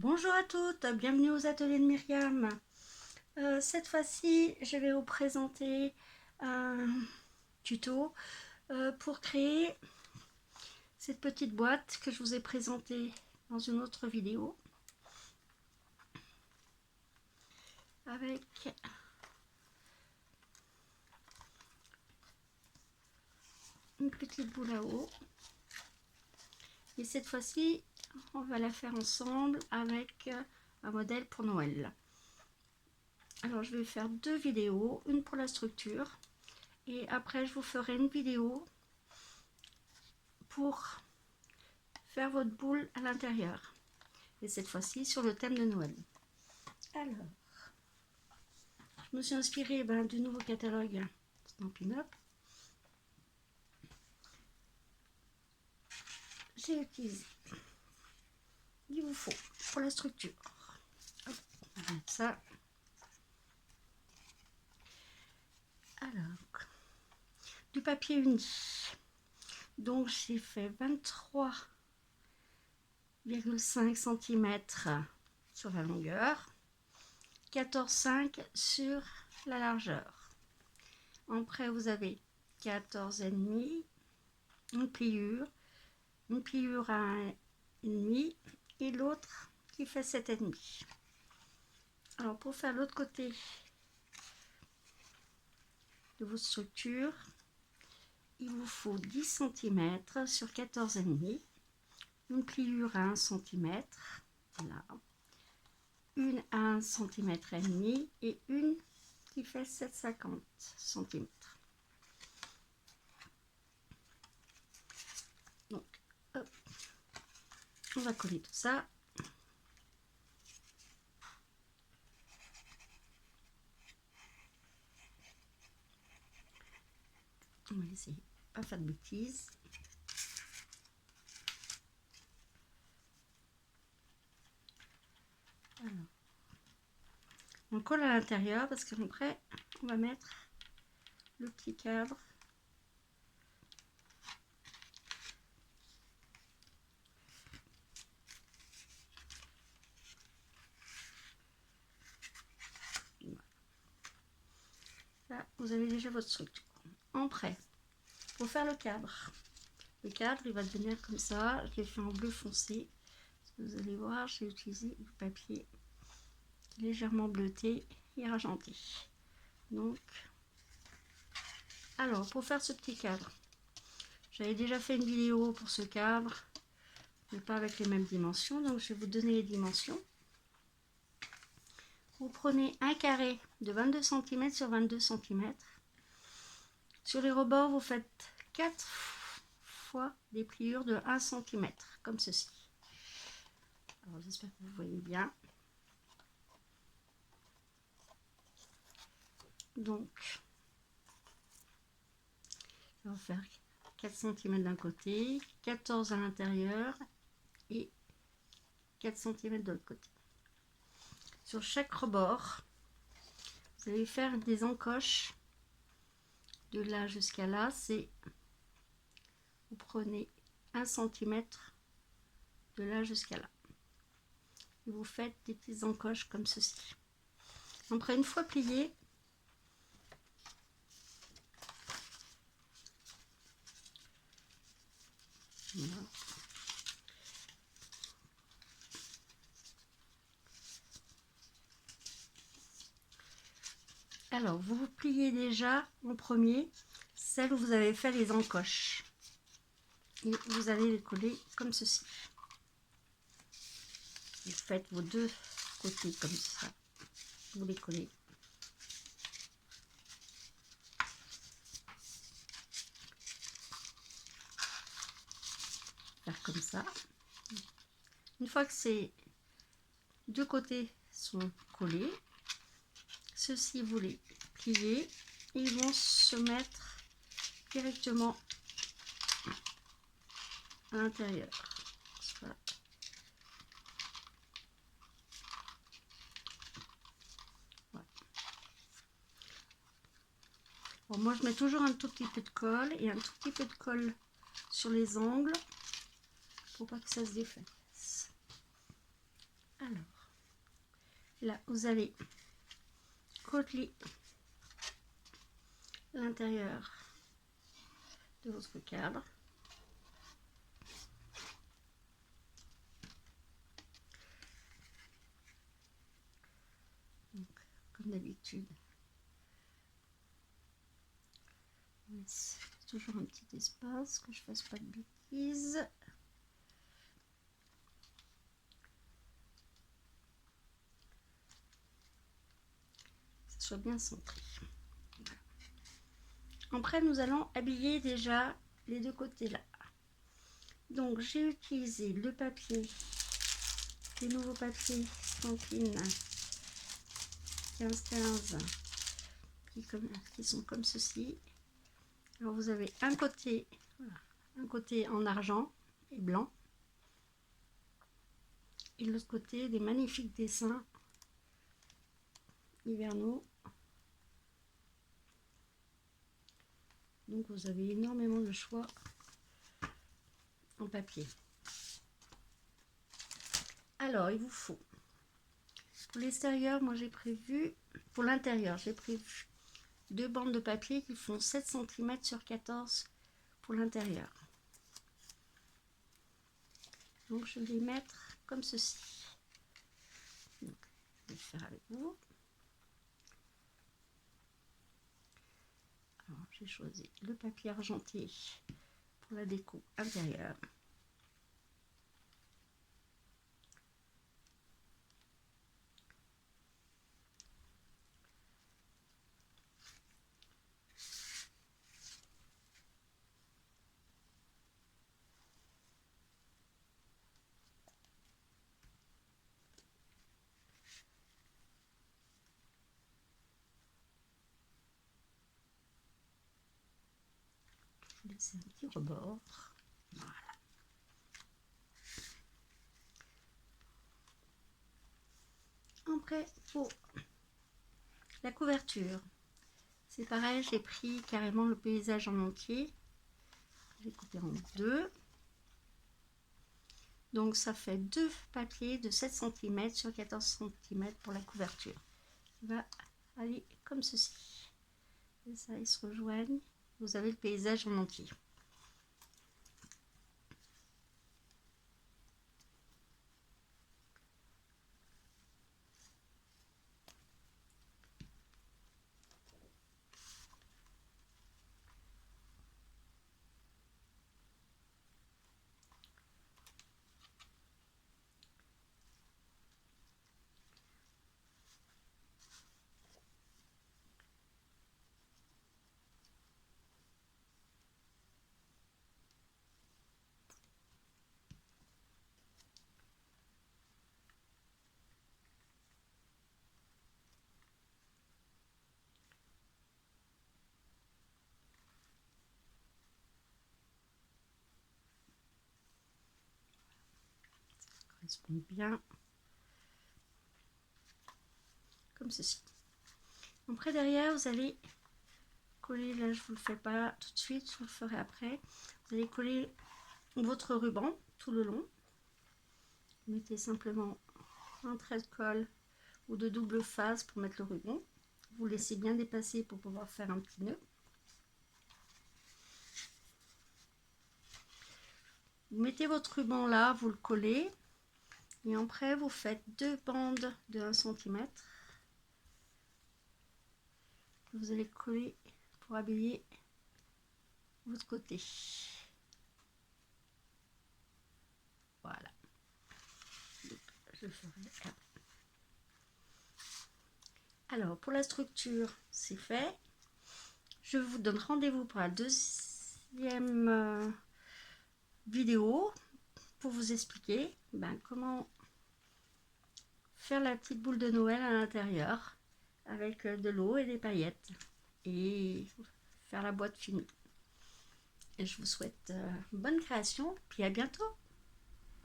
Bonjour à toutes, bienvenue aux ateliers de Myriam. Cette fois-ci, je vais vous présenter un tuto pour créer cette petite boîte que je vous ai présentée dans une autre vidéo. Avec une petite boule à eau. Et cette fois-ci, on va la faire ensemble avec un modèle pour Noël. Alors je vais faire deux vidéos, une pour la structure et après je vous ferai une vidéo pour faire votre boule à l'intérieur. Et cette fois-ci sur le thème de Noël. Alors, je me suis inspirée du nouveau catalogue Stampin' Up. J'ai utilisé, il vous faut pour la structure. Hop, on va mettre ça. Alors, du papier uni. Donc j'ai fait 23,5 cm sur la longueur, 14,5 sur la largeur. Après vous avez 14,5, une pliure à 1,5 et l'autre qui fait 7,5. Alors pour faire l'autre côté de vos structures, il vous faut 10 cm sur 14,5, une pliure à 1 cm, là, une à 1 cm et demi et une qui fait 7,50 cm. Donc, hop, on va coller tout ça. On va essayer de pas faire de bêtises. Alors, on colle à l'intérieur parce qu'après on va mettre le petit cadre. Là, vous avez déjà votre structure. Après, pour faire le cadre, il va devenir comme ça. Je l'ai fait en bleu foncé. Vous allez voir, j'ai utilisé du papier légèrement bleuté et argenté. Donc, alors pour faire ce petit cadre, j'avais déjà fait une vidéo pour ce cadre, mais pas avec les mêmes dimensions. Donc, je vais vous donner les dimensions. Vous prenez un carré de 22 cm sur 22 cm. Sur les rebords, vous faites 4 fois des pliures de 1 cm, comme ceci. Alors, j'espère que vous voyez bien. Donc, on va faire 4 cm d'un côté, 14 à l'intérieur et 4 cm de l'autre côté. Sur chaque rebord, vous allez faire des encoches de là jusqu'à là. C'est, vous prenez 1 cm de là jusqu'à là. Et vous faites des petites encoches comme ceci. Après, une fois plié, voilà. Alors, vous pliez déjà en premier celle où vous avez fait les encoches. Et vous allez les coller comme ceci. Vous faites vos deux côtés comme ça. Vous les collez. Faire comme ça. Une fois que ces deux côtés sont collés, ceux-ci vous les pliez et ils vont se mettre directement à l'intérieur. Voilà. Voilà. Bon, moi je mets toujours un tout petit peu de colle et un tout petit peu de colle sur les angles pour pas que ça se défasse. Alors, Là, vous allez coller l'intérieur de votre cadre. Donc, comme d'habitude, on laisse toujours un petit espace, que je fasse pas de bêtises. Que ça soit bien centré. Voilà. Après, nous allons habiller déjà les deux côtés là. Donc, j'ai utilisé le papier, les nouveaux papiers Stampin' 15-15 qui sont comme ceci. Alors vous avez un côté, voilà, un côté en argent et blanc, et l'autre côté des magnifiques dessins hivernaux. Donc vous avez énormément de choix en papier. Alors il vous faut, pour l'extérieur, moi j'ai prévu, pour l'intérieur, j'ai prévu 2 bandes de papier qui font 7 cm sur 14 pour l'intérieur. Donc je vais les mettre comme ceci. Donc, je vais le faire avec vous. Alors j'ai choisi le papier argenté pour la déco intérieure. Je vais laisser un petit rebord. Voilà. Après, pour la couverture, c'est pareil, j'ai pris carrément le paysage en entier. J'ai coupé en 2. Donc ça fait 2 papiers de 7 cm sur 14 cm pour la couverture. Il va aller comme ceci. Et ça, ils se rejoignent. Vous avez le paysage en entier. Correspond bien comme ceci. Après derrière vous allez coller, là je vous le fais pas tout de suite, je vous le ferai après. Vous allez coller votre ruban tout le long. Vous mettez simplement un trait de colle ou de double face pour mettre le ruban. Vous laissez bien dépasser pour pouvoir faire un petit nœud. Vous mettez votre ruban là, vous le collez. Et après, vous faites 2 bandes de 1 cm. Vous allez coller pour habiller votre côté. Voilà. Donc, je ferai. Alors, pour la structure, c'est fait. Je vous donne rendez-vous pour la deuxième vidéo pour vous expliquer comment faire la petite boule de Noël à l'intérieur avec de l'eau et des paillettes et faire la boîte finie. Et je vous souhaite bonne création, puis à bientôt.